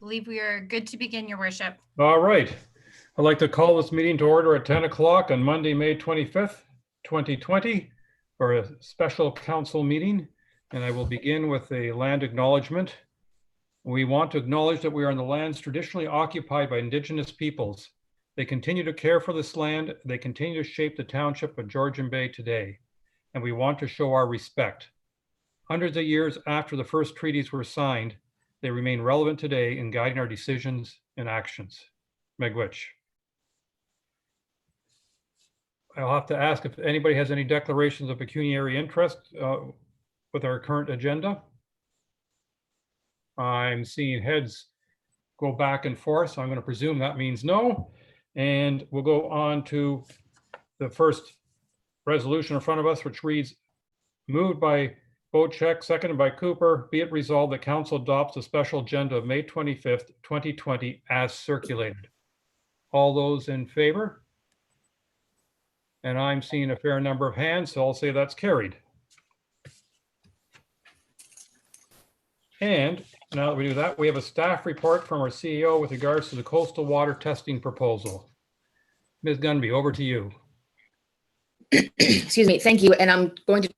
Believe we are good to begin, Your Worship. All right. I'd like to call this meeting to order at 10 o'clock on Monday, May 25th, 2020, for a special council meeting. And I will begin with a land acknowledgement. We want to acknowledge that we are on the lands traditionally occupied by Indigenous peoples. They continue to care for this land. They continue to shape the township of Georgian Bay today. And we want to show our respect. Hundreds of years after the first treaties were signed, they remain relevant today in guiding our decisions and actions. Megwitch. I'll have to ask if anybody has any declarations of pecuniary interest with our current agenda. I'm seeing heads go back and forth, so I'm going to presume that means no. And we'll go on to the first resolution in front of us, which reads, moved by Bocek, seconded by Cooper, be it resolved that council adopts a special agenda of May 25th, 2020 as circulated. All those in favor? And I'm seeing a fair number of hands, so I'll say that's carried. And now that we do that, we have a staff report from our CEO with regards to the coastal water testing proposal. Ms. Gunby, over to you. Excuse me, thank you. And I'm going to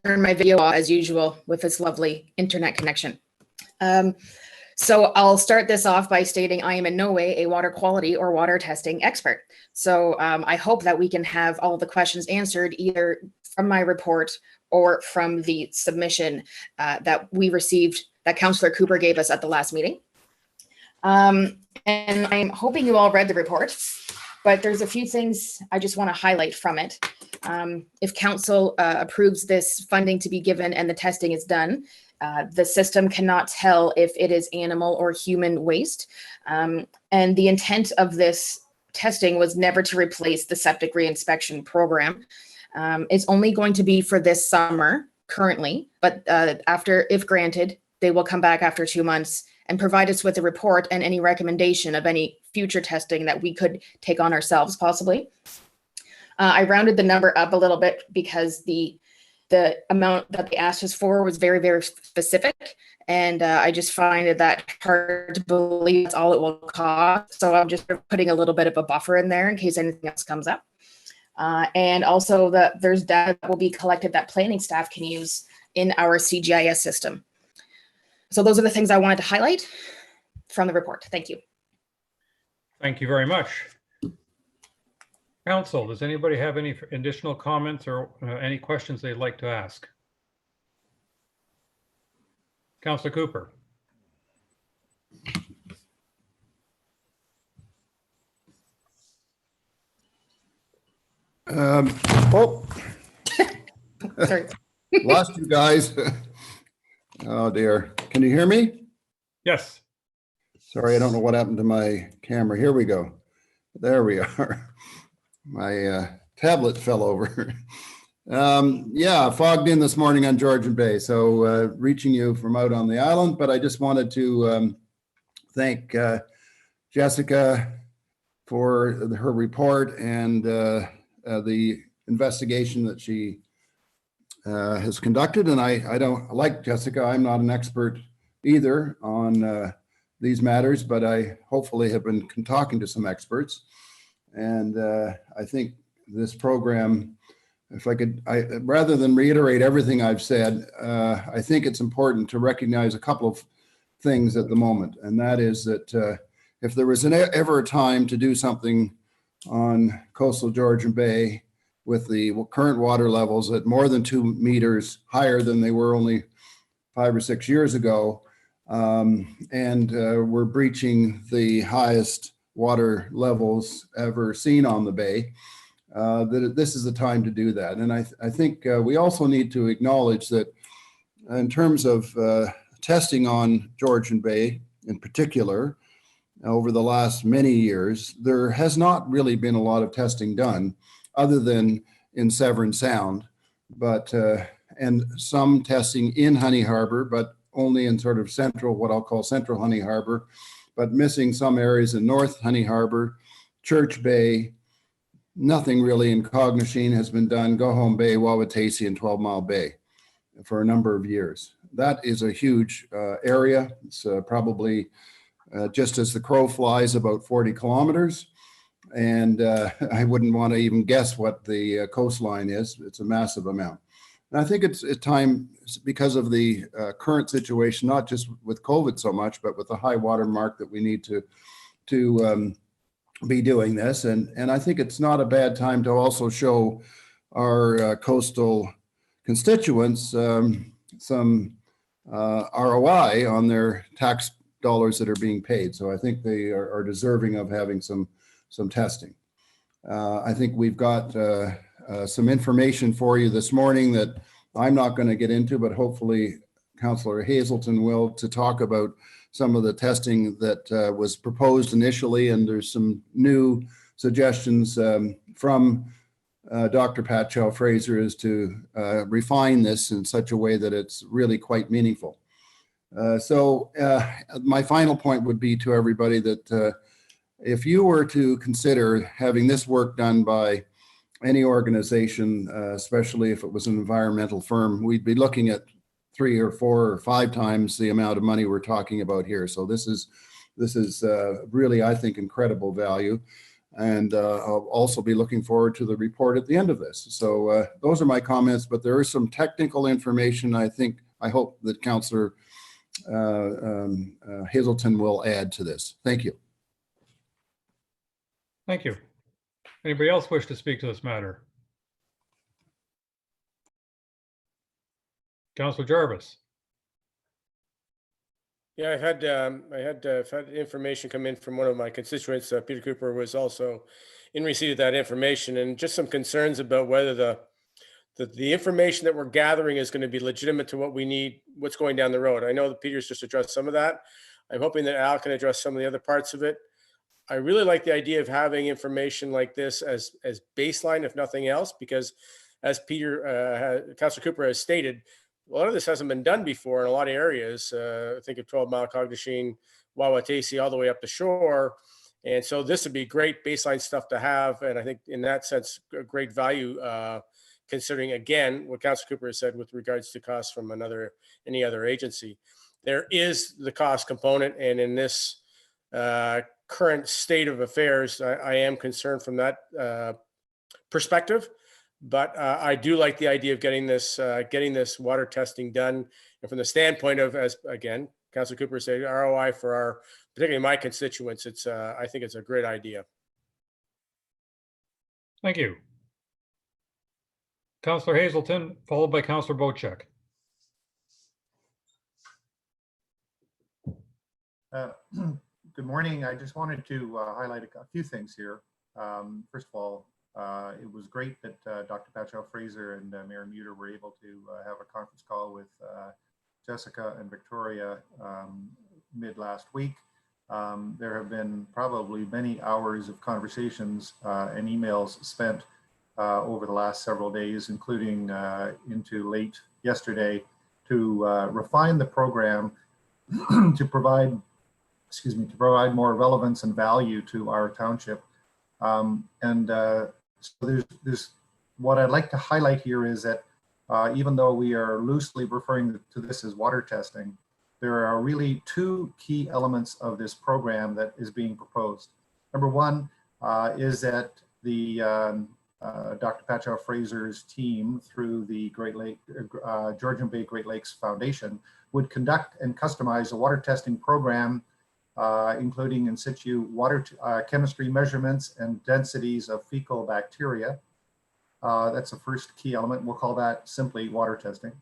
turn my video off as usual with this lovely internet connection. So I'll start this off by stating I am in no way a water quality or water testing expert. So I hope that we can have all the questions answered either from my report or from the submission that we received that Councillor Cooper gave us at the last meeting. And I'm hoping you all read the report, but there's a few things I just want to highlight from it. If council approves this funding to be given and the testing is done, the system cannot tell if it is animal or human waste. And the intent of this testing was never to replace the septic reinspection program. It's only going to be for this summer currently, but after, if granted, they will come back after 2 months and provide us with a report and any recommendation of any future testing that we could take on ourselves possibly. I rounded the number up a little bit because the amount that they asked us for was very, very specific. And I just find that hard to believe that's all it will cost. So I'm just putting a little bit of a buffer in there in case anything else comes up. And also there's data that will be collected that planning staff can use in our CGIS system. So those are the things I wanted to highlight from the report. Thank you. Thank you very much. Council, does anybody have any additional comments or any questions they'd like to ask? Councillor Cooper. Oh, Sorry. lost you guys. Oh dear. Can you hear me? Yes. Sorry, I don't know what happened to my camera. Here we go. There we are. My tablet fell over. Yeah, fogged in this morning on Georgian Bay. So reaching you from out on the island, but I just wanted to thank Jessica for her report and the investigation that she has conducted. And I don't, like Jessica, I'm not an expert either on these matters, but I hopefully have been talking to some experts. And I think this program, if I could, rather than reiterate everything I've said, I think it's important to recognize a couple of things at the moment. And that is that if there was ever a time to do something on coastal Georgian Bay with the current water levels at more than 2 meters higher than they were only 5 or 6 years ago, and we're breaching the highest water levels ever seen on the bay, that this is the time to do that. And I think we also need to acknowledge that in terms of testing on Georgian Bay in particular, over the last many years, there has not really been a lot of testing done other than in Severn Sound, but and some testing in Honey Harbor, but only in sort of central, what I'll call central Honey Harbor, but missing some areas in North Honey Harbor, Church Bay. Nothing really in Cognisheen has been done, Go Home Bay, Wawatasi, and 12 Mile Bay for a number of years. That is a huge area. It's probably just as the crow flies, about 40 kilometers. And I wouldn't want to even guess what the coastline is. It's a massive amount. And I think it's time, because of the current situation, not just with COVID so much, but with the high water mark, that we need to be doing this. And I think it's not a bad time to also show our coastal constituents some ROI on their tax dollars that are being paid. So I think they are deserving of having some testing. I think we've got some information for you this morning that I'm not going to get into, but hopefully Councillor Hazelton will, to talk about some of the testing that was proposed initially. And there's some new suggestions from Dr. Pat Chow-Fraser as to refine this in such a way that it's really quite meaningful. So my final point would be to everybody that if you were to consider having this work done by any organization, especially if it was an environmental firm, we'd be looking at 3 or 4 or 5 times the amount of money we're talking about here. So this is really, I think, incredible value. And I'll also be looking forward to the report at the end of this. So those are my comments, but there is some technical information I hope that Councillor Hazelton will add to this. Thank you. Thank you. Anybody else wish to speak to this matter? Councillor Jarvis. Yeah, I've had information come in from one of my constituents. Peter Cooper was also in receipt of that information, and just some concerns about whether the information that we're gathering is going to be legitimate to what we need, what's going down the road. I know that Peter's just addressed some of that. I'm hoping that Al can address some of the other parts of it. I really like the idea of having information like this as baseline, if nothing else, because as Councillor Cooper has stated, a lot of this hasn't been done before in a lot of areas. I think of 12 Mile, Cognition, Wawatasi, all the way up the shore. And so this would be great baseline stuff to have. And I think in that sense, a great value, considering, again, what Councillor Cooper has said with regards to costs from any other agency. There is the cost component. And in this current state of affairs, I am concerned from that perspective. But I do like the idea of getting this water testing done, and from the standpoint of, as again, Councillor Cooper said, ROI for particularly my constituents. I think it's a great idea. Thank you. Councillor Hazelton, followed by Councillor Bochek. Good morning. I just wanted to highlight a few things here. First of all, it was great that Dr. Pat Chow-Fraser and Mayor Muter were able to have a conference call with Jessica and Victoria mid last week. There have been probably many hours of conversations and emails spent over the last several days, including into late yesterday, to refine the program to provide more relevance and value to our township. So there's what I'd like to highlight here is that even though we are loosely referring to this as water testing, there are really 2 key elements of this program that is being proposed. Number one is that the Dr. Pat Chow-Fraser's team, through the Georgian Bay Great Lakes Foundation, would conduct and customize a water testing program, including in situ water chemistry measurements and densities of fecal bacteria. That's the first key element. We'll call that simply water testing.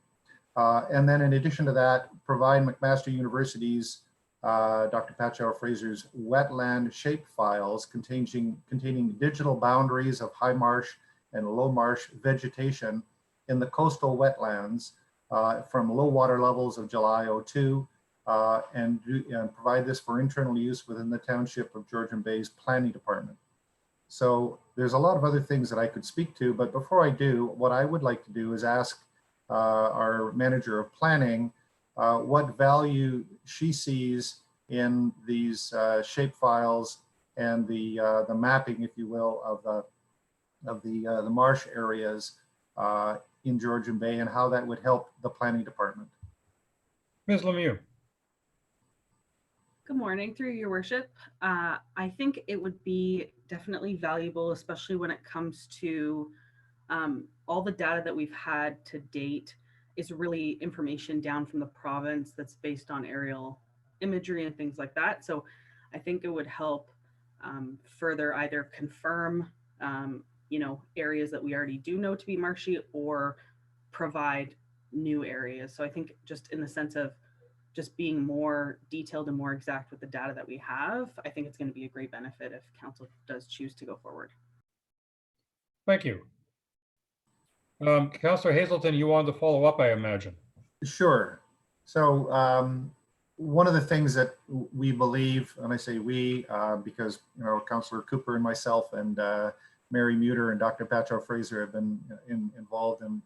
And then in addition to that, provide McMaster University's Dr. Pat Chow-Fraser's wetland shape files containing digital boundaries of high marsh and low marsh vegetation in the coastal wetlands from low water levels of July 2002, and provide this for internal use within the township of Georgian Bay's planning department. So there's a lot of other things that I could speak to, but before I do, what I would like to do is ask our manager of planning what value she sees in these shape files and the mapping, if you will, of the marsh areas in Georgian Bay, and how that would help the planning department. Ms. Lemieux. Good morning, through your worship. I think it would be definitely valuable, especially when it comes to all the data that we've had to date is really information down from the province that's based on aerial imagery and things like that. So I think it would help further either confirm, areas that we already do know to be marshy or provide new areas. So I think just in the sense of just being more detailed and more exact with the data that we have, I think it's going to be a great benefit if council does choose to go forward. Thank you. Councillor Hazelton, you wanted to follow up, I imagine. Sure. So one of the things that we believe, and I say we, because Councillor Cooper and myself and Mary Muter and Dr. Pacho Fraser have been involved in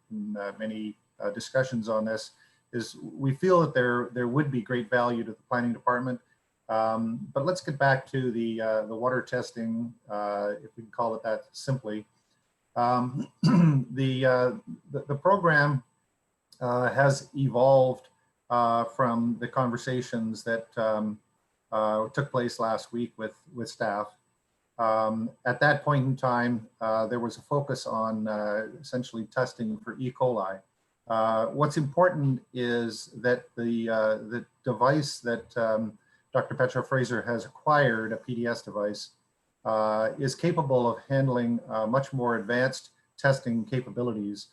many discussions on this, is we feel that there would be great value to the planning department. But let's get back to the water testing, if we can call it that simply. The program has evolved from the conversations that took place last week with staff. At that point in time, there was a focus on essentially testing for E. coli. What's important is that the device that Dr. Petro Fraser has acquired, a PDS device, is capable of handling much more advanced testing capabilities,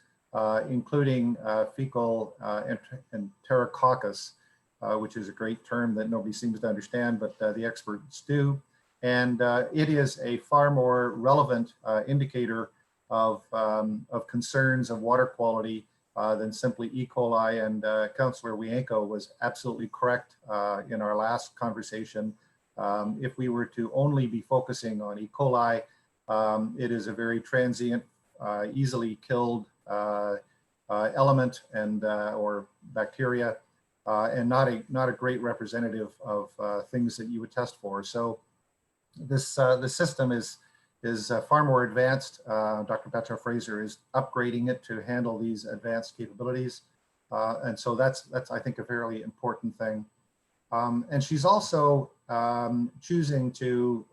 including fecal enterococcus, which is a great term that nobody seems to understand, but the experts do. And it is a far more relevant indicator of concerns of water quality than simply E. coli. And Councillor Wienko was absolutely correct in our last conversation. If we were to only be focusing on E. coli, it is a very transient, easily killed element and or bacteria, and not a great representative of things that you would test for. So this the system is far more advanced. Dr. Petro Fraser is upgrading it to handle these advanced capabilities, and so that's I think a fairly important thing. And she's also choosing to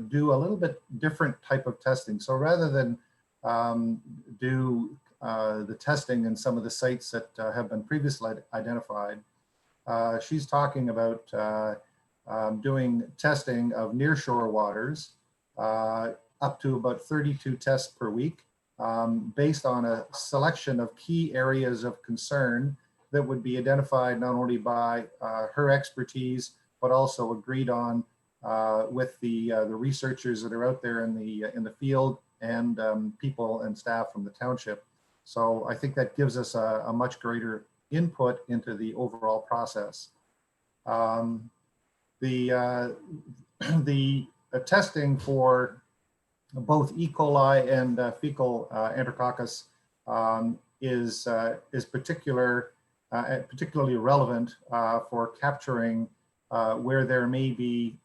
do a little bit different type of testing. So rather than do the testing in some of the sites that have been previously identified, she's talking about doing testing of nearshore waters, up to about 32 tests per week, based on a selection of key areas of concern that would be identified not only by her expertise, but also agreed on with the researchers that are out there in the field and people and staff from the township. So I think that gives us a much greater input into the overall process. The testing for both E. coli and fecal enterococcus is particularly relevant for capturing where there may be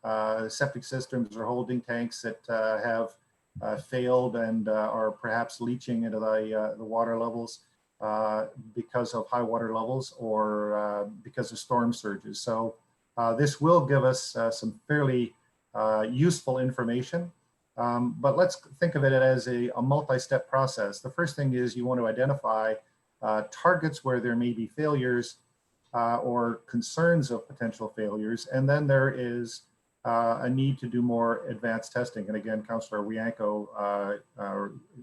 septic systems or holding tanks that have failed and are perhaps leaching into the water levels because of high water levels or because of storm surges. So this will give us some fairly useful information. But let's think of it as a multi-step process. The first thing is you want to identify targets where there may be failures or concerns of potential failures. And then there is a need to do more advanced testing. And again, Councillor Wienko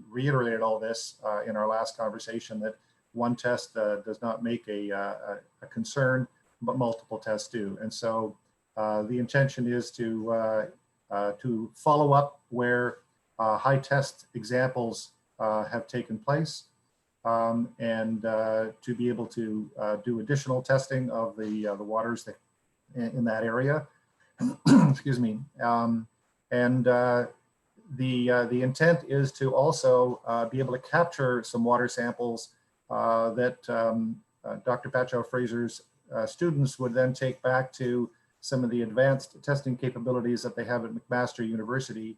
reiterated all this in our last conversation, that one test does not make a concern, but multiple tests do. And so the intention is to follow up where high test examples have taken place, and to be able to do additional testing of the waters that in that area. Excuse me. The intent is to also be able to capture some water samples that Dr. Pacho Fraser's students would then take back to some of the advanced testing capabilities that they have at McMaster University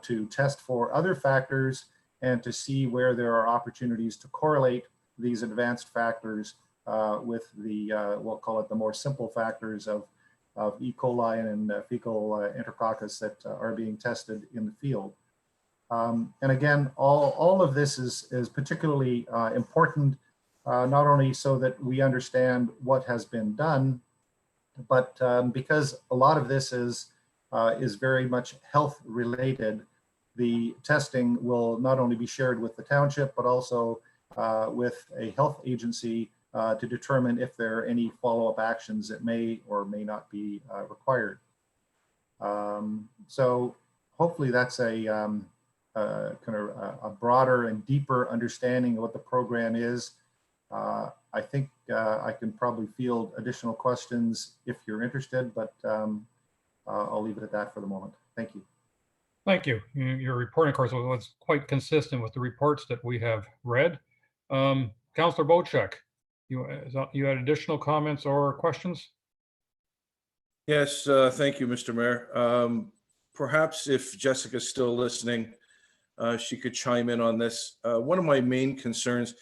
to test for other factors and to see where there are opportunities to correlate these advanced factors with the, we'll call it the more simple factors of of E. coli and fecal enterococcus that are being tested in the field. And again, all of this is particularly important, not only so that we understand what has been done, but because a lot of this is very much health related. The testing will not only be shared with the township, but also with a health agency to determine if there are any follow-up actions that may or may not be required. So hopefully that's a kind of a broader and deeper understanding of what the program is. I think I can probably field additional questions if you're interested, but I'll leave it at that for the moment. Thank you. Thank you. Your report, of course, was quite consistent with the reports that we have read. Councillor Bochek, you had additional comments or questions? Yes, thank you, Mr. Mayor. Perhaps if Jessica's still listening, she could chime in on this. One of my main concerns,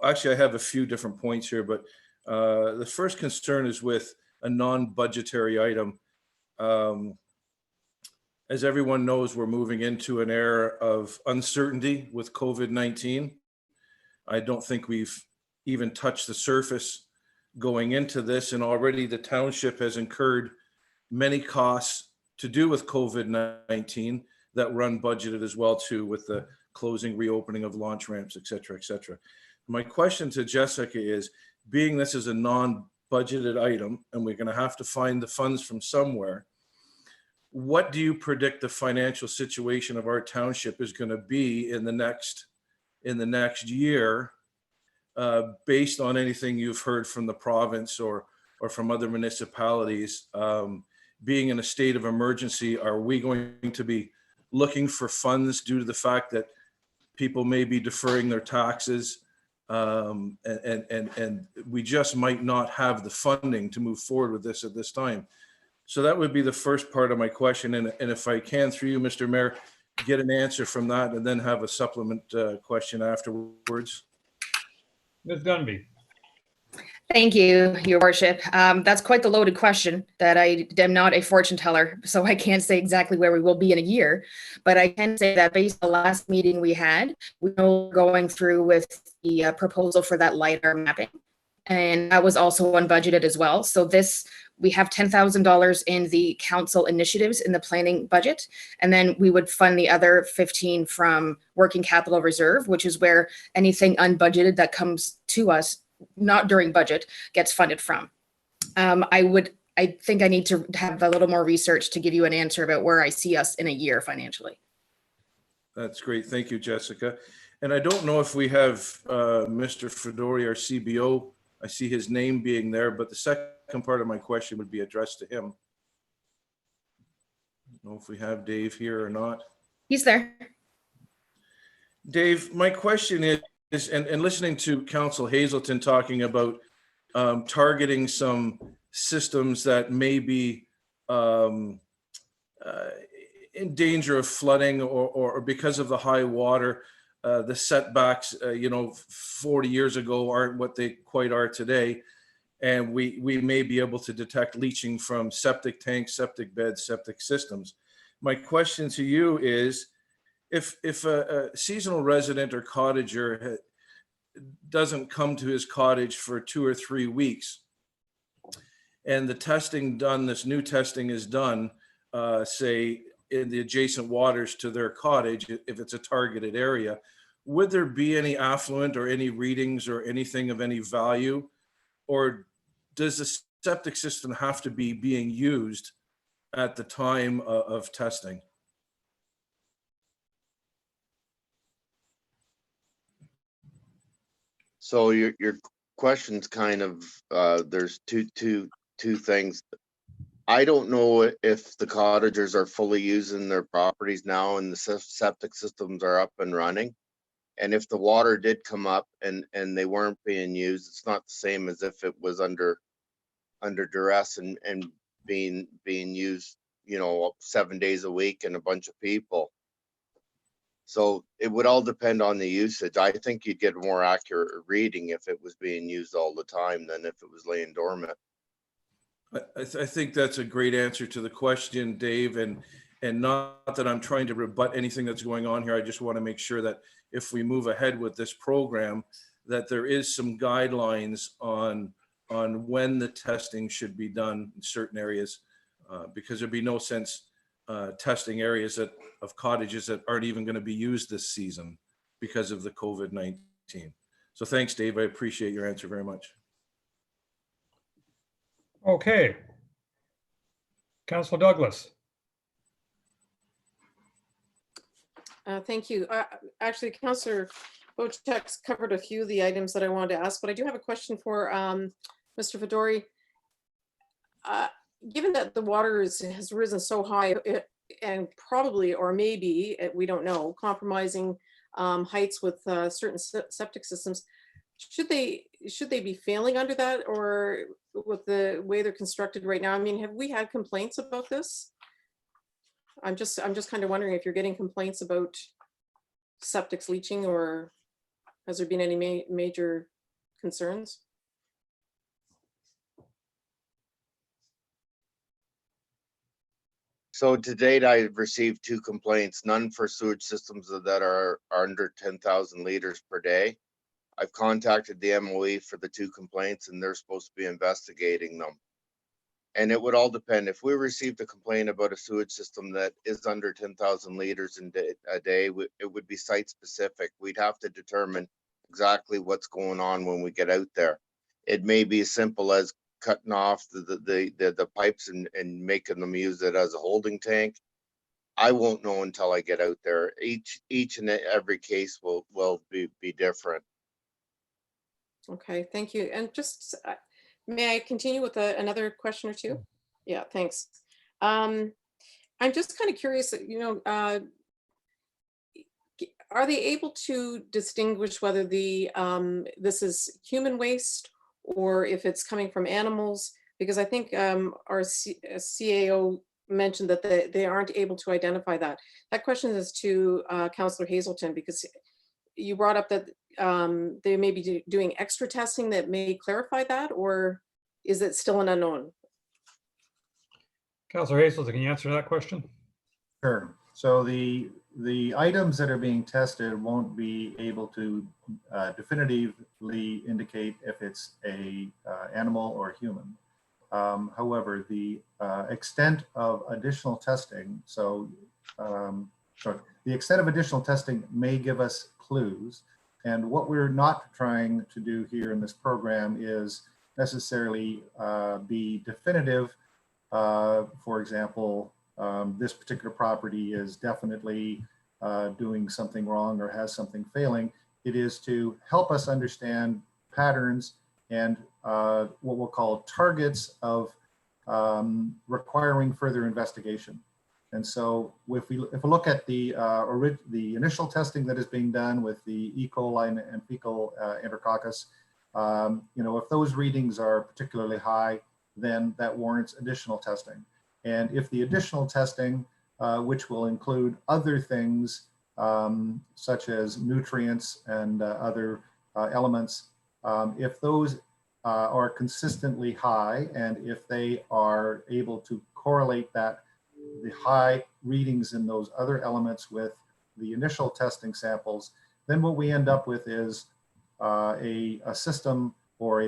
actually, I have a few different points here, but the first concern is with a non-budgetary item. As everyone knows, we're moving into an era of uncertainty with COVID-19. I don't think we've even touched the surface going into this, and already the township has incurred many costs to do with COVID-19 that were unbudgeted as well too, with the closing, reopening of launch ramps, et cetera, et cetera. My question to Jessica is, being this is a non-budgeted item and we're going to have to find the funds from somewhere, what do you predict the financial situation of our township is going to be in the next year, based on anything you've heard from the province or from other municipalities? Being in a state of emergency, are we going to be looking for funds due to the fact that people may be deferring their taxes, and we just might not have the funding to move forward with this at this time? So that would be the first part of my question. And if I can, through you, Mr. Mayor, get an answer from that and then have a supplement question afterwards. Ms. Dunby. Thank you, Your Worship. That's quite the loaded question that I am not a fortune teller, so I can't say exactly where we will be in a year, but I can say that based on the last meeting we had, we know we're going through with the proposal for that LiDAR mapping, and that was also unbudgeted as well. So we have $10,000 in the council initiatives in the planning budget, and then we would fund the other 15 from working capital reserve, which is where anything unbudgeted that comes to us not during budget gets funded from. I think I need to have a little more research to give you an answer about where I see us in a year financially. That's great. Thank you, Jessica. And I don't know if we have Mr. Fedori, our CBO. I see his name being there, but the second part of my question would be addressed to him. I don't know if we have Dave here or not. He's there. Dave, my question is, and listening to Council Hazelton talking about targeting some systems that may be in danger of flooding or because of the high water, the setbacks, 40 years ago aren't what they quite are today. And we may be able to detect leaching from septic tanks, septic beds, septic systems. My question to you is, if a seasonal resident or cottager doesn't come to his cottage for 2 or 3 weeks, and the testing done, this new testing is done, say in the adjacent waters to their cottage, if it's a targeted area, would there be any affluent or any readings or anything of any value? Or does the septic system have to be being used at the time of testing? So your question's kind of there's two things. I don't know if the cottagers are fully using their properties now and the septic systems are up and running. And if the water did come up and they weren't being used, it's not the same as if it was under duress and being used, 7 days a week and a bunch of people. So it would all depend on the usage. I think you'd get a more accurate reading if it was being used all the time than if it was laying dormant. I think that's a great answer to the question, Dave, and not that I'm trying to rebut anything that's going on here. I just want to make sure that if we move ahead with this program, that there is some guidelines on when the testing should be done in certain areas, because there'd be no sense testing areas of cottages that aren't even going to be used this season because of the COVID-19. So thanks, Dave. I appreciate your answer very much. Okay. Councillor Douglas. Thank you. Actually, Councillor Bochek's covered a few of the items that I wanted to ask, but I do have a question for Mr. Fedori. Given that the water has risen so high and probably, or maybe, we don't know, compromising heights with certain septic systems, should they be failing under that, or with the way they're constructed right now? I mean, have we had complaints about this? I'm just kind of wondering if you're getting complaints about septics leaching, or has there been any major concerns? So to date, I've received 2 complaints, none for sewage systems that are under 10,000 liters per day. I've contacted the MOE for the 2 complaints, and they're supposed to be investigating them. And it would all depend. If we received a complaint about a sewage system that is under 10,000 liters a day, it would be site specific. We'd have to determine exactly what's going on when we get out there. It may be as simple as cutting off the pipes and making them use it as a holding tank. I won't know until I get out there. Each and every case will be different. Okay, thank you. And just, may I continue with another question or two? Yeah, thanks. I'm just kind of curious, you know, are they able to distinguish whether this is human waste or if it's coming from animals? Because I think our CAO mentioned that they aren't able to identify that. That question is to Councillor Hazelton, because you brought up that they may be doing extra testing that may clarify that, or is it still an unknown? Councillor Hazelton, can you answer that question? Sure. So the items that are being tested won't be able to definitively indicate if it's a animal or human. However, the extent of additional testing, the extent of additional testing may give us clues. And what we're not trying to do here in this program is necessarily be definitive. For example, this particular property is definitely doing something wrong or has something failing. It is to help us understand patterns and what we'll call targets of requiring further investigation. And so if we look at the initial testing that is being done with the E. coli and fecal enterococcus, you know, if those readings are particularly high, then that warrants additional testing. And if the additional testing, which will include other things such as nutrients and other elements, if those are consistently high, and if they are able to correlate the high readings in those other elements with the initial testing samples, then what we end up with is a system or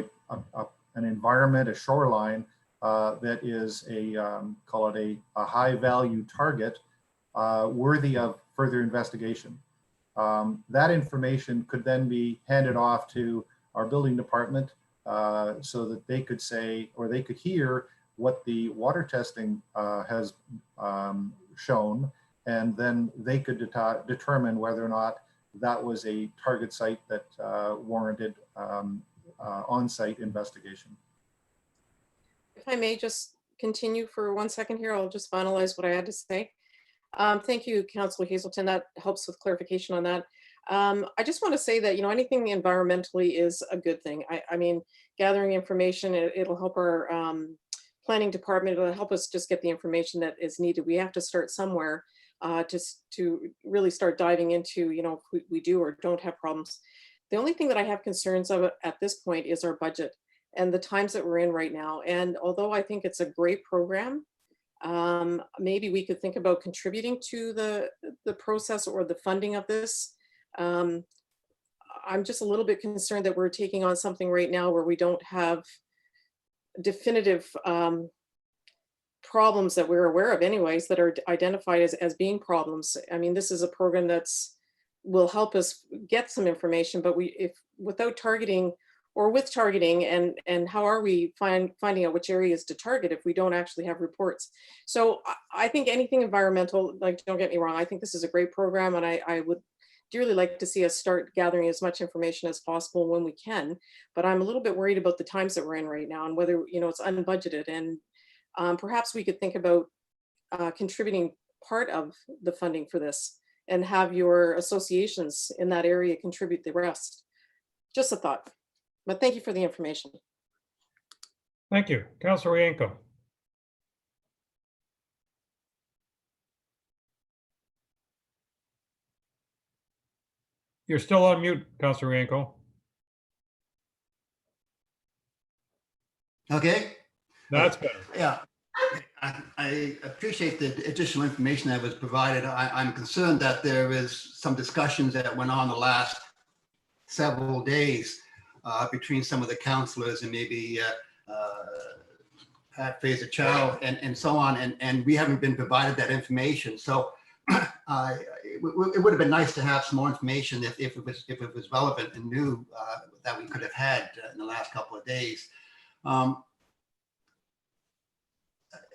an environment, a shoreline that is call it a high value target worthy of further investigation. That information could then be handed off to our building department so that they could say, or they could hear what the water testing has shown, and then they could determine whether or not that was a target site that warranted on-site investigation. If I may just continue for 1 second here, I'll just finalize what I had to say. Thank you, Councillor Hazelton. That helps with clarification on that. I just want to say that, you know, anything environmentally is a good thing. I mean, gathering information, it'll help our planning department. It'll help us just get the information that is needed. We have to start somewhere to really start diving into, you know, if we do or don't have problems. The only thing that I have concerns of at this point is our budget. and the times that we're in right now. And although I think it's a great program, maybe we could think about contributing to the process or the funding of this. I'm just a little bit concerned that we're taking on something right now where we don't have definitive problems that we're aware of anyways, that are identified as being problems. I mean, this is a program will help us get some information, but if without targeting or with targeting, and how are we finding out which areas to target if we don't actually have reports? So I think anything environmental, like, don't get me wrong, I think this is a great program, and I would dearly like to see us start gathering as much information as possible when we can. But I'm a little bit worried about the times that we're in right now and whether, it's unbudgeted, and perhaps we could think about contributing part of the funding for this and have your associations in that area contribute the rest. Just a thought, but thank you for the information. Thank you. Councillor Yanko. You're still on mute, Councillor Yanko. Okay, That's better. yeah. I appreciate the additional information that was provided. I'm concerned that there is some discussions that went on the last several days between some of the councillors and maybe Pat Fraser-Chow and so on, and we haven't been provided that information. So it would have been nice to have some more information if it was relevant and new that we could have had in the last couple of days.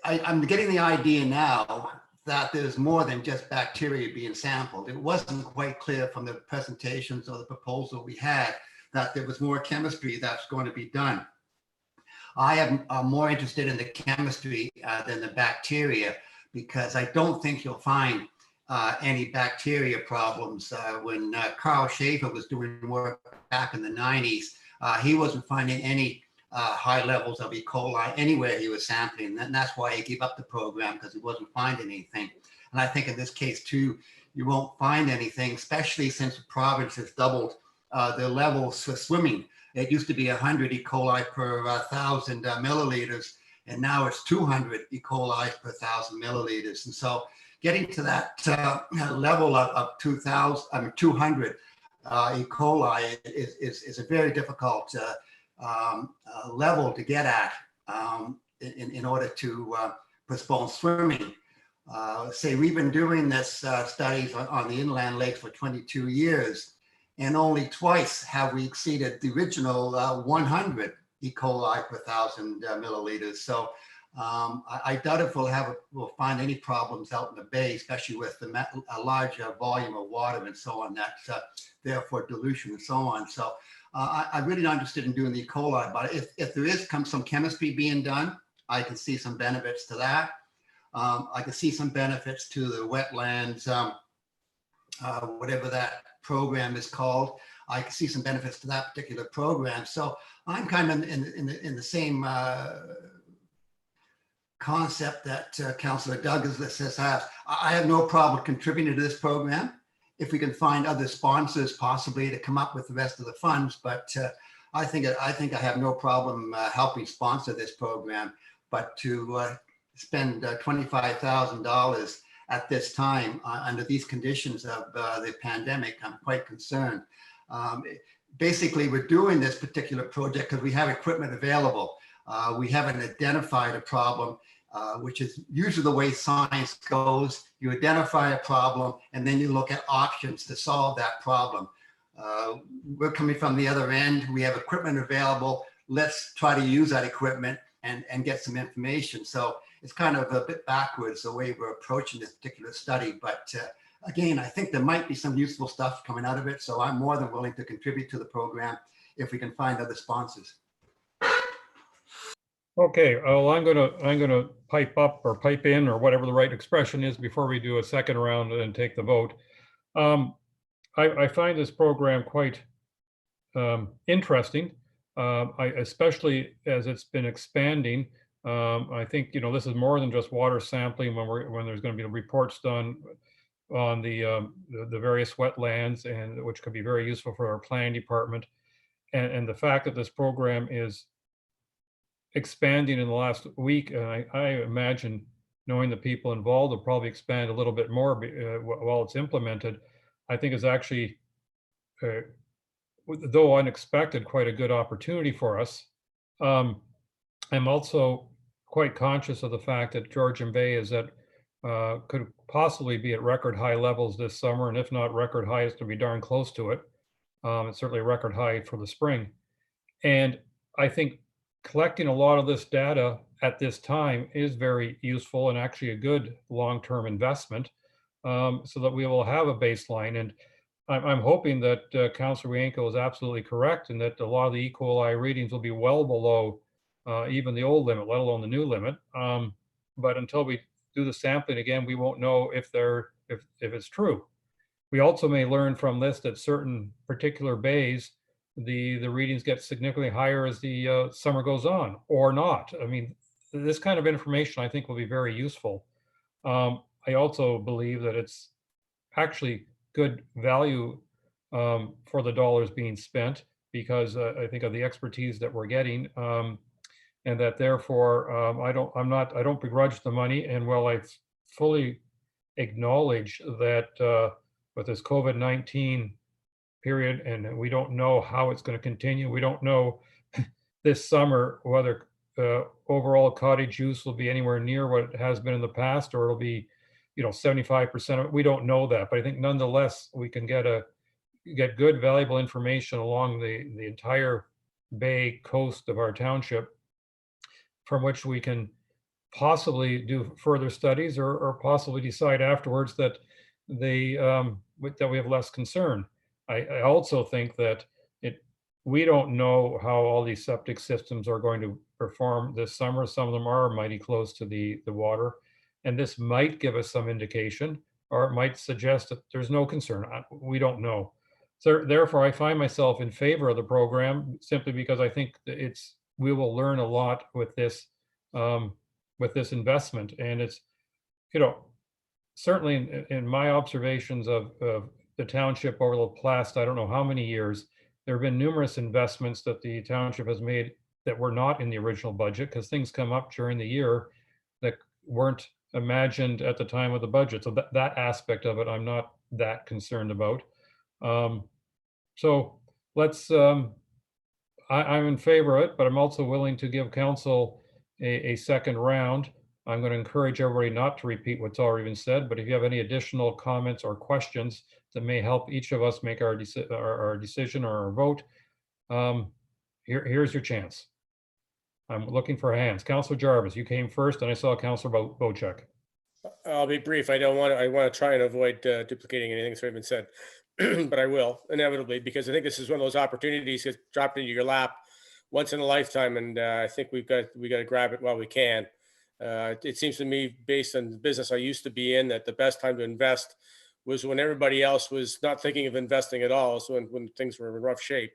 I'm getting the idea now that there's more than just bacteria being sampled. It wasn't quite clear from the presentations or the proposal we had that there was more chemistry that's going to be done. I am more interested in the chemistry than the bacteria, because I don't think you'll find any bacteria problems. When Carl Schaefer was doing work back in the 90s, he wasn't finding any high levels of E. coli anywhere he was sampling. And that's why he gave up the program, because he wasn't finding anything. And I think in this case too, you won't find anything, especially since the province has doubled the levels for swimming. It used to be 100 E. coli per 1,000 milliliters, and now it's 200 E. coli per 1,000 milliliters. And so getting to that level of 200 E. coli is a very difficult level to get at in order to postpone swimming. Say we've been doing this studies on the inland lakes for 22 years, and only twice have we exceeded the original 100 E. coli per 1,000 milliliters. So I doubt if we'll find any problems out in the bay, especially with a large volume of water and so on, that's therefore dilution and so on. So I'm really not interested in doing the E. coli, but if there is some chemistry being done, I can see some benefits to that. I can see some benefits to the wetlands, whatever that program is called. I can see some benefits to that particular program. So I'm kind of in the same concept that Councillor Douglas has. I have no problem contributing to this program if we can find other sponsors possibly to come up with the rest of the funds. But I think I have no problem helping sponsor this program. But to spend $25,000 at this time under these conditions of the pandemic, I'm quite concerned. Basically, we're doing this particular project because we have equipment available. We haven't identified a problem, which is usually the way science goes. You identify a problem and then you look at options to solve that problem. We're coming from the other end. We have equipment available. Let's try to use that equipment and get some information. So it's kind of a bit backwards the way we're approaching this particular study. But again, I think there might be some useful stuff coming out of it. So I'm more than willing to contribute to the program if we can find other sponsors. Okay, well, I'm gonna pipe up or pipe in or whatever the right expression is before we do a second round and take the vote. I find this program quite interesting, especially as it's been expanding. I think this is more than just water sampling when there's going to be reports done on the various wetlands, and which could be very useful for our planning department. And the fact that this program is expanding in the last week, and I imagine, knowing the people involved, will probably expand a little bit more while it's implemented. I think is actually, though unexpected, quite a good opportunity for us. I'm also quite conscious of the fact that Georgian Bay is at could possibly be at record high levels this summer, and if not record high, it's going to be darn close to it. It's certainly a record high for the spring, and I think collecting a lot of this data at this time is very useful and actually a good long-term investment, so that we will have a baseline. And I'm hoping that Councillor Wienko is absolutely correct, and that a lot of the E. coli readings will be well below even the old limit, let alone the new limit. But until we do the sampling again, we won't know if it's true. We also may learn from this that certain particular bays, the readings get significantly higher as the summer goes on, or not. I mean, this kind of information I think will be very useful. I also believe that it's actually good value for the dollars being spent, because I think of the expertise that we're getting, and that therefore I don't begrudge the money. And while I fully acknowledge that with this COVID-19 period, and we don't know how it's going to continue, we don't know this summer whether overall cottage use will be anywhere near what it has been in the past, or it'll be 75% of it. We don't know that, but I think nonetheless we can get good valuable information along the entire bay coast of our township, from which we can possibly do further studies, or possibly decide afterwards that we have less concern. I also think that we don't know how all these septic systems are going to perform this summer. Some of them are mighty close to the water, and this might give us some indication, or it might suggest that there's no concern. We don't know. So therefore, I find myself in favor of the program, simply because I think that we will learn a lot with this investment. And it's, certainly in my observations of the township over the past, I don't know how many years, there have been numerous investments that the township has made that were not in the original budget, because things come up during the year that weren't imagined at the time of the budget. So that aspect of it, I'm not that concerned about. So let's, I'm in favor of it, but I'm also willing to give council a second round. I'm going to encourage everybody not to repeat what's already been said, but if you have any additional comments or questions that may help each of us make our decision or our vote, here's your chance. I'm looking for hands. Councillor Jarvis, you came first, and I saw Councillor Bochek. I'll be brief. I want to try and avoid duplicating anything that's already been said, but I will inevitably, because I think this is one of those opportunities that dropped into your lap once in a lifetime, and I think we got to grab it while we can. It seems to me, based on the business I used to be in, that the best time to invest was when everybody else was not thinking of investing at all. So when things were in rough shape,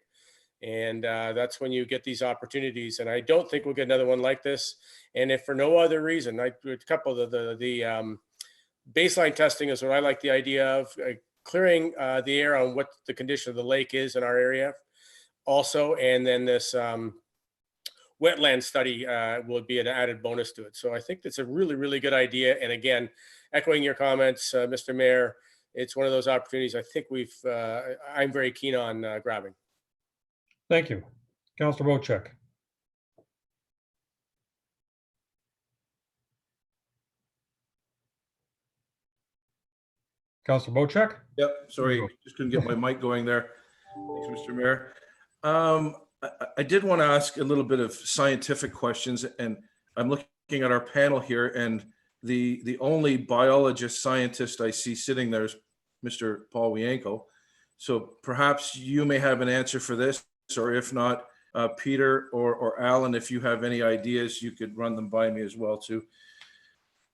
and that's when you get these opportunities. And I don't think we'll get another one like this. And if for no other reason, a couple of the baseline testing is what I like the idea of, clearing the air on what the condition of the lake is in our area also. And then this wetland study will be an added bonus to it. So I think that's a really, really good idea. And again, echoing your comments, Mr. Mayor, it's one of those opportunities I think I'm very keen on grabbing. Thank you. Councillor Bochek. Councillor Bochek? Yep, sorry, just couldn't get my mic going there. Thanks, Mr. Mayor. I did want to ask a little bit of scientific questions, and I'm looking at our panel here, and the only biologist scientist I see sitting there is Mr. Paul Wienko. So perhaps you may have an answer for this, or if not, Peter or Alan, if you have any ideas, you could run them by me as well too.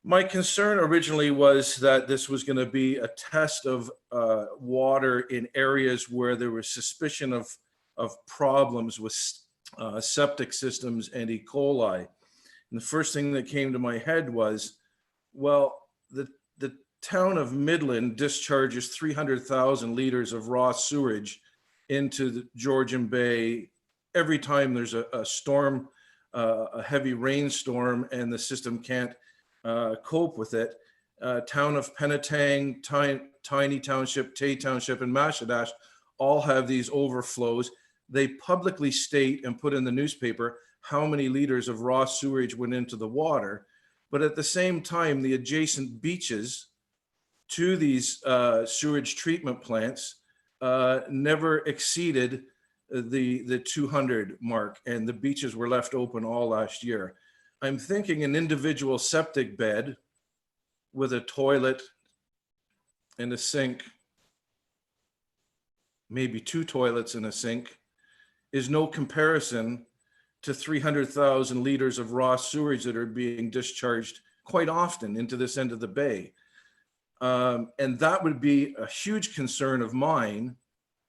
My concern originally was that this was going to be a test of water in areas where there was suspicion of problems with septic systems and E. coli. And the first thing that came to my head was, well, the town of Midland discharges 300,000 liters of raw sewage into the Georgian Bay every time there's a storm a heavy rainstorm and the system can't cope with it. Town of Penetang, Tiny Township, Tay Township, and Mashadash all have these overflows. They publicly state and put in the newspaper how many liters of raw sewage went into the water. But at the same time, the adjacent beaches to these sewage treatment plants never exceeded the 200 mark, and the beaches were left open all last year. I'm thinking an individual septic bed with a toilet and a sink, maybe 2 toilets and a sink, is no comparison to 300,000 liters of raw sewage that are being discharged quite often into this end of the bay. And that would be a huge concern of mine.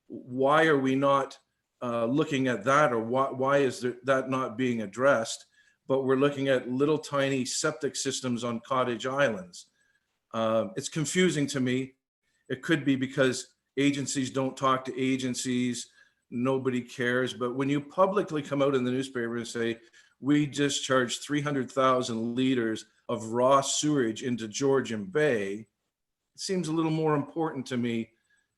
Why are we not looking at that, or why is that not being addressed? But we're looking at little tiny septic systems on cottage islands. It's confusing to me. It could be because agencies don't talk to agencies, nobody cares. But when you publicly come out in the newspaper and say, we discharged 300,000 liters of raw sewage into Georgian Bay, it seems a little more important to me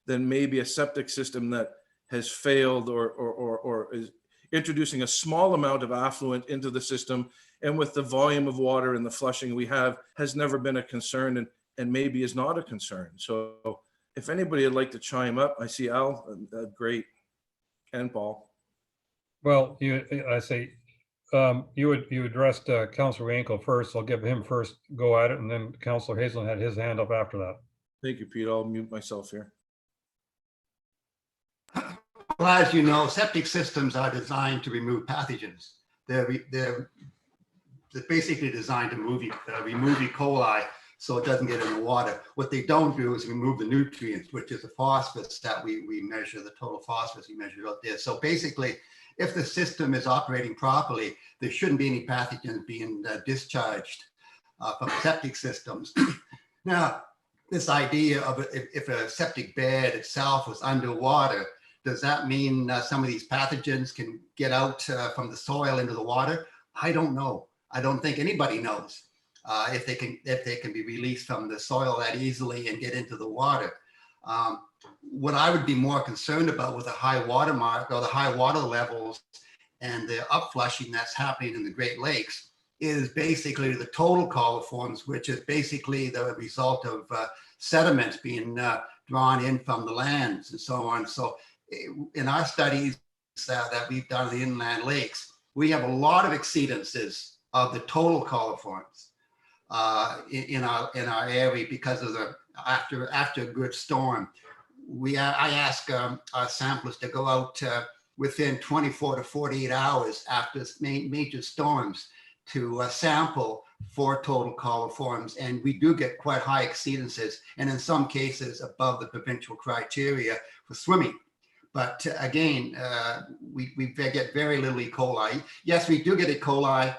than maybe a septic system that has failed or is introducing a small amount of affluent into the system, and with the volume of water and the flushing we have has never been a concern, and maybe is not a concern. So if anybody would like to chime up, I see Al, great, and Paul. Well, you addressed Councillor Ankle first. I'll give him first go at it, and then Councillor Hazelton had his hand up after that. Thank you, Pete. I'll mute myself here. Well, as you know, septic systems are designed to remove pathogens. They're basically designed to remove E. coli so it doesn't get in the water. What they don't do is remove the nutrients, which is the phosphorus that we measure, the total phosphorus we measure out there. So basically, if the system is operating properly, there shouldn't be any pathogens being discharged from septic systems. Now, this idea of if a septic bed itself was underwater, does that mean some of these pathogens can get out from the soil into the water? I don't know. I don't think anybody knows if they can be released from the soil that easily and get into the water. What I would be more concerned about with the high water mark or the high water levels and the upflushing that's happening in the Great Lakes is basically the total coliforms, which is basically the result of sediments being drawn in from the lands and so on. So in our studies that we've done in the inland lakes, we have a lot of exceedances of the total coliforms in our area because of the after a good storm. I ask our samplers to go out within 24 to 48 hours after major storms to sample for total coliforms, and we do get quite high exceedances, and in some cases above the provincial criteria for swimming. But again, we get very little E. coli. Yes, we do get E. coli,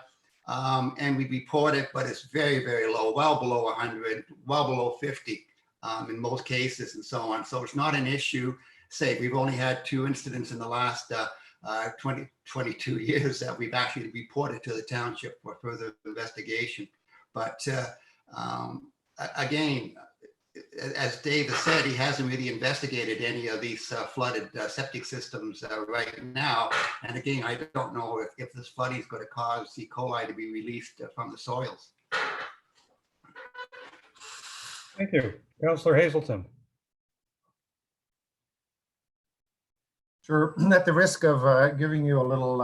and we report it, but it's very, very low, well below 100, well below 50 in most cases and so on. So it's not an issue. Say, we've only had 2 incidents in the last 22 years that we've actually reported to the township for further investigation. But again, as Dave has said, he hasn't really investigated any of these flooded septic systems right now. And again, I don't know if this flooding is going to cause E. coli to be released from the soils. Thank you. Councillor Hazelton. Sure. At the risk of giving you a little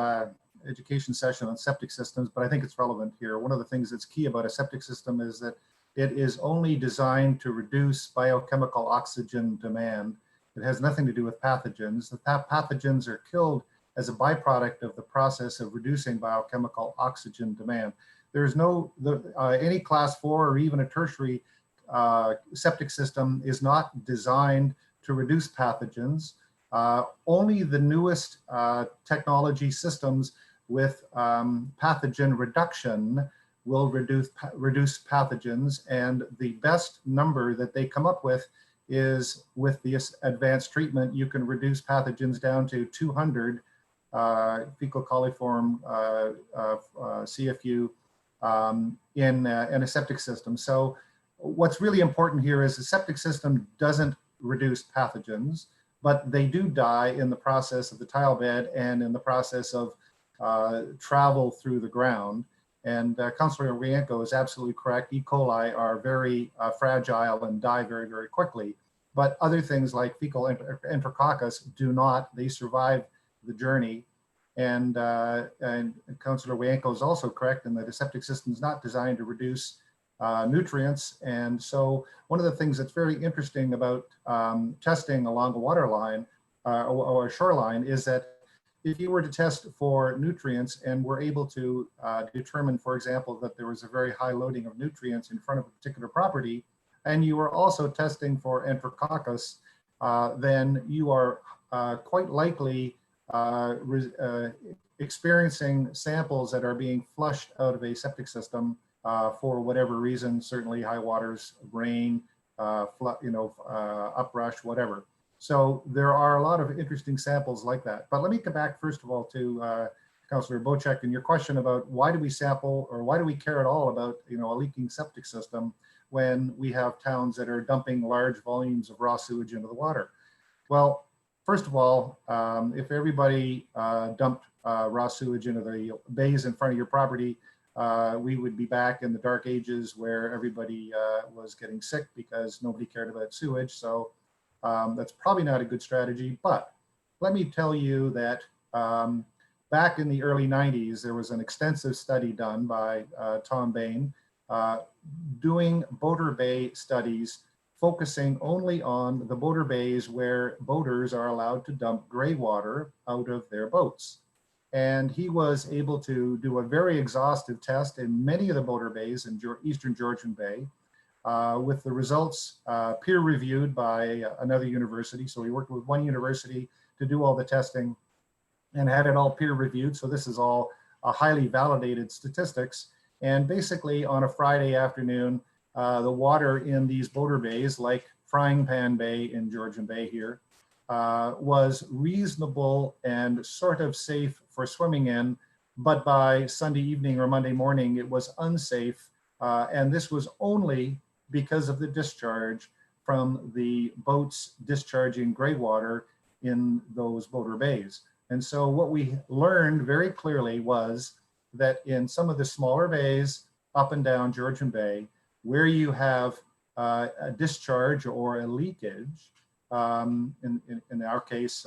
education session on septic systems, but I think it's relevant here. One of the things that's key about a septic system is that it is only designed to reduce biochemical oxygen demand. It has nothing to do with pathogens. The pathogens are killed as a byproduct of the process of reducing biochemical oxygen demand. There's no, any class 4 or even a tertiary septic system is not designed to reduce pathogens. Only the newest technology systems with pathogen reduction will reduce pathogens, and the best number that they come up with is with this advanced treatment, you can reduce pathogens down to 200 fecal coliform CFU in a septic system. So what's really important here is the septic system doesn't reduce pathogens, but they do die in the process of the tile bed and in the process of travel through the ground. And Councillor Rienko is absolutely correct. E. coli are very fragile and die very, very quickly. But other things like fecal enterococcus do not. They survive the journey. And Councillor Rienko is also correct in that a septic system is not designed to reduce nutrients. And so one of the things that's very interesting about testing along a water line or a shoreline is that if you were to test for nutrients and were able to determine, for example, that there was a very high loading of nutrients in front of a particular property, and you were also testing for enterococcus, then you are quite likely experiencing samples that are being flushed out of a septic system for whatever reason, certainly high waters, rain, uprush, whatever. So there are a lot of interesting samples like that. But let me come back first of all to Councillor Bocek and your question about why do we sample or why do we care at all about a leaking septic system when we have towns that are dumping large volumes of raw sewage into the water? Well, first of all, if everybody dumped raw sewage into the bays in front of your property, we would be back in the dark ages where everybody was getting sick because nobody cared about sewage. So that's probably not a good strategy. But let me tell you that back in the early 90s, there was an extensive study done by Tom Bain doing boater bay studies, focusing only on the boater bays where boaters are allowed to dump gray water out of their boats. And he was able to do a very exhaustive test in many of the boater bays in Eastern Georgian Bay, with the results peer reviewed by another university. So he worked with one university to do all the testing and had it all peer reviewed. So this is all highly validated statistics. And basically on a Friday afternoon, the water in these boater bays, like Frying Pan Bay in Georgian Bay here, was reasonable and sort of safe for swimming in, but by Sunday evening or Monday morning, it was unsafe. And this was only because of the discharge from the boats discharging gray water in those boater bays. And so what we learned very clearly was that in some of the smaller bays up and down Georgian Bay, where you have a discharge or a leakage, in our case,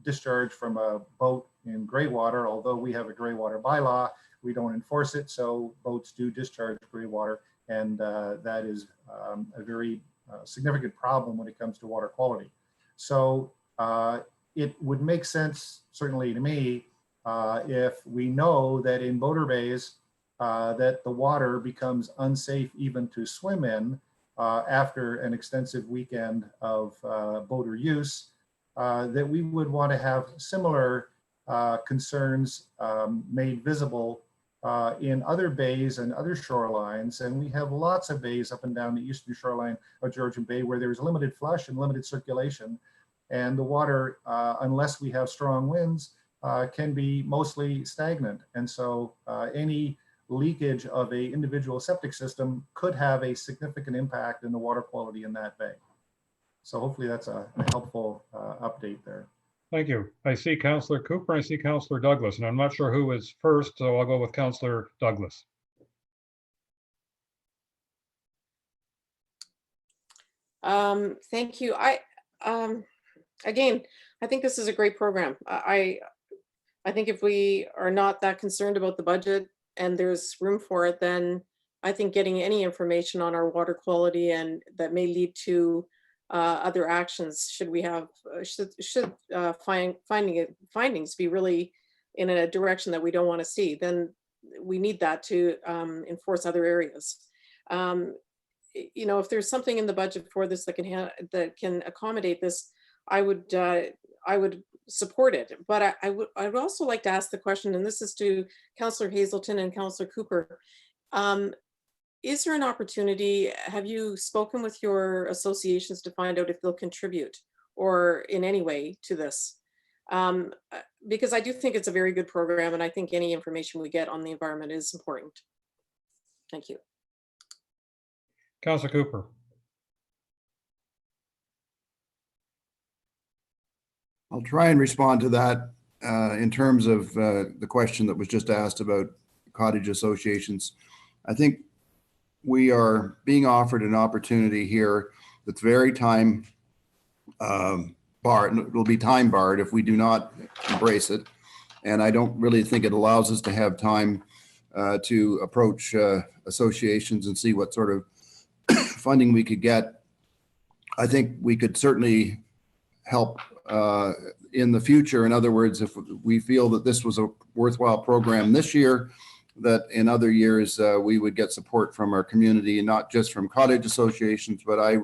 discharge from a boat in gray water, although we have a gray water bylaw, we don't enforce it, so boats do discharge gray water, and that is a very significant problem when it comes to water quality. So it would make sense, certainly to me, if we know that in boater bays that the water becomes unsafe even to swim in after an extensive weekend of boater use, that we would want to have similar concerns made visible in other bays and other shorelines. And we have lots of bays up and down the eastern shoreline of Georgian Bay where there's limited flush and limited circulation. And the water, unless we have strong winds, can be mostly stagnant. And so any leakage of a individual septic system could have a significant impact in the water quality in that bay. So hopefully that's a helpful update there. Thank you. I see Councillor Cooper, I see Councillor Douglas, and I'm not sure who is first, so I'll go with Councillor Douglas. Thank you. Again, I think this is a great program. I think if we are not that concerned about the budget and there's room for it, then I think getting any information on our water quality and that may lead to other actions, should we have findings be really in a direction that we don't want to see, then we need that to enforce other areas. If there's something in the budget for this that can accommodate this, I would support it. But I would also like to ask the question, and this is to Councillor Hazelton and Councillor Cooper. Is there an opportunity, have you spoken with your associations to find out if they'll contribute or in any way to this? Because I do think it's a very good program, and I think any information we get on the environment is important. Thank you. Councillor Cooper. I'll try and respond to that in terms of the question that was just asked about cottage associations. I think we are being offered an opportunity here that's very time barred. It'll be time barred if we do not embrace it. And I don't really think it allows us to have time to approach associations and see what sort of funding we could get. I think we could certainly help in the future. In other words, if we feel that this was a worthwhile program this year, that in other years we would get support from our community, not just from cottage associations, but I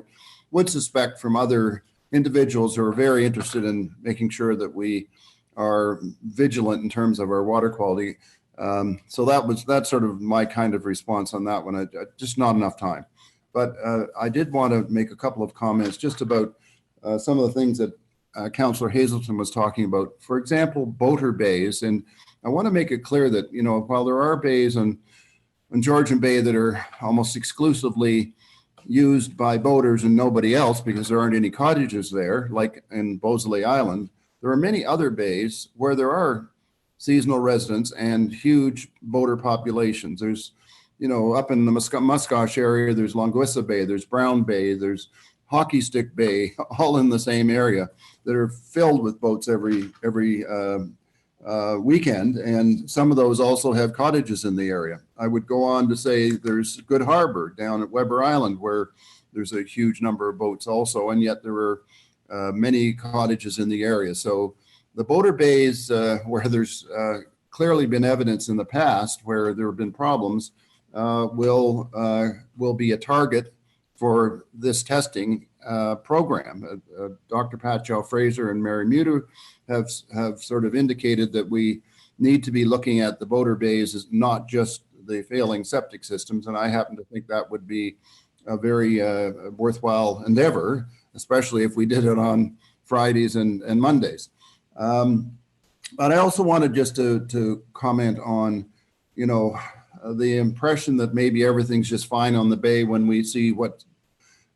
would suspect from other individuals who are very interested in making sure that we are vigilant in terms of our water quality. So that's sort of my kind of response on that one. Just not enough time. But I did want to make a couple of comments just about some of the things that Councillor Hazelton was talking about. For example, boater bays. And I want to make it clear that, you know, while there are bays on Georgian Bay that are almost exclusively used by boaters and nobody else because there aren't any cottages there, like in Beausoleil Island, there are many other bays where there are seasonal residents and huge boater populations. There's, you know, up in the Musquash area, there's Longuissa Bay, there's Brown Bay, there's Hockey Stick Bay, all in the same area that are filled with boats every weekend. And some of those also have cottages in the area. I would go on to say there's Good Harbor down at Weber Island where there's a huge number of boats also, and yet there are many cottages in the area. So the boater bays where there's clearly been evidence in the past where there have been problems will be a target for this testing program. Dr. Pat Chow-Fraser and Mary Muter have sort of indicated that we need to be looking at the boater bays as not just the failing septic systems. And I happen to think that would be a very worthwhile endeavor, especially if we did it on Fridays and Mondays. But I also wanted just to comment on, you know, the impression that maybe everything's just fine on the bay when we see what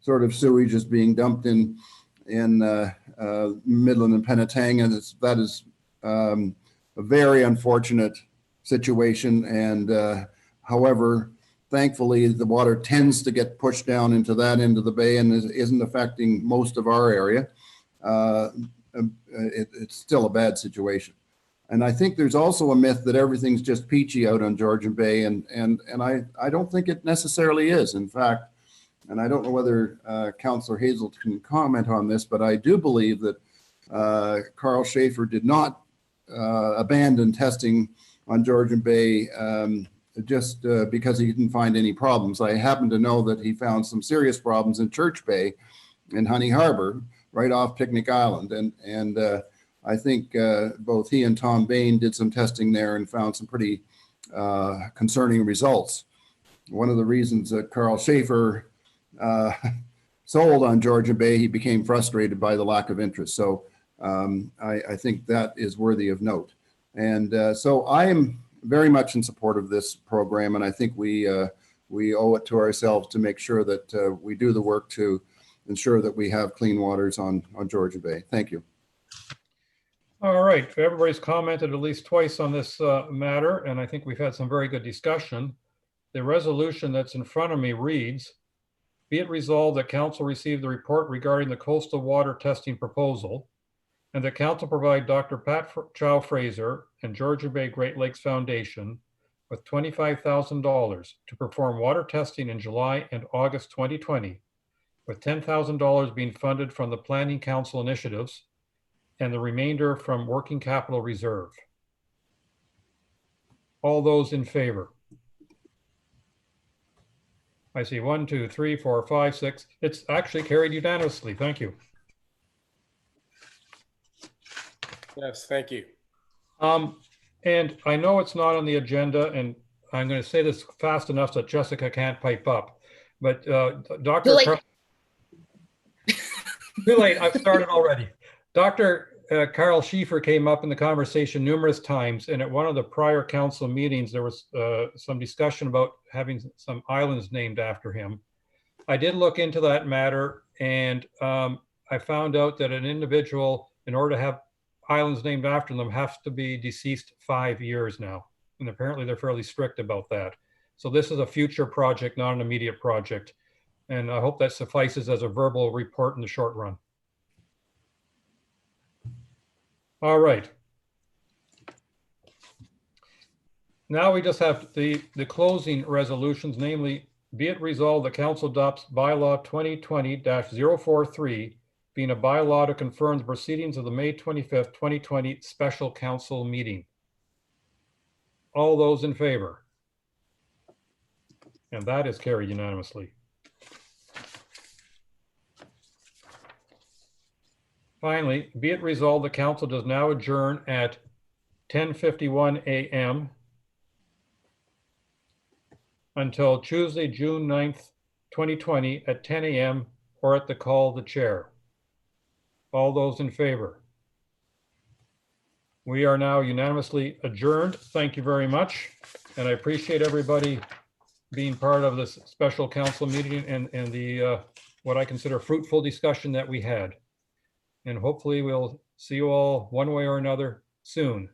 sort of sewage is being dumped in Midland and Penetang, and that is a very unfortunate situation. And however, thankfully, the water tends to get pushed down into that end of the bay and isn't affecting most of our area. It's still a bad situation. And I think there's also a myth that everything's just peachy out on Georgian Bay, and I don't think it necessarily is. In fact, and I don't know whether Councillor Hazel can comment on this, but I do believe that Carl Schaefer did not abandon testing on Georgian Bay just because he didn't find any problems. I happen to know that he found some serious problems in Church Bay in Honey Harbor, right off Picnic Island. And I think both he and Tom Bain did some testing there and found some pretty concerning results. One of the reasons that Carl Schaefer sold on Georgian Bay, he became frustrated by the lack of interest. So I think that is worthy of note. And so I am very much in support of this program, and I think we owe it to ourselves to make sure that we do the work to ensure that we have clean waters on Georgian Bay. Thank you. All right, everybody's commented at least twice on this matter, and I think we've had some very good discussion. The resolution that's in front of me reads, be it resolved that council receive the report regarding the coastal water testing proposal, and that council provide Dr. Pat Chow-Fraser and Georgian Bay Great Lakes Foundation with $25,000 to perform water testing in July and August 2020, with $10,000 being funded from the Planning Council initiatives and the remainder from Working Capital Reserve. All those in favor? I see 1, 2, 3, 4, 5, 6. It's actually carried unanimously. Thank you. Yes, thank you. And I know it's not on the agenda, and I'm going to say this fast enough that Jessica can't pipe up. But Dr. Too late. Too late. I've started already. Dr. Carl Schiefer came up in the conversation numerous times, and at one of the prior council meetings, there was some discussion about having some islands named after him. I did look into that matter, and I found out that an individual, in order to have islands named after them, has to be deceased 5 years now. And apparently they're fairly strict about that. So this is a future project, not an immediate project. And I hope that suffices as a verbal report in the short run. All right. Now we just have the closing resolutions, namely, be it resolved the council adopts bylaw 2020-043, being a bylaw to confirm the proceedings of the May 25th, 2020 special council meeting. All those in favor? And that is carried unanimously. Finally, be it resolved the council does now adjourn at 10:51 a.m. until Tuesday, June 9th, 2020 at 10 a.m. or at the call of the chair. All those in favor? We are now unanimously adjourned. Thank you very much. And I appreciate everybody being part of this special council meeting and the what I consider fruitful discussion that we had. And hopefully we'll see you all one way or another soon.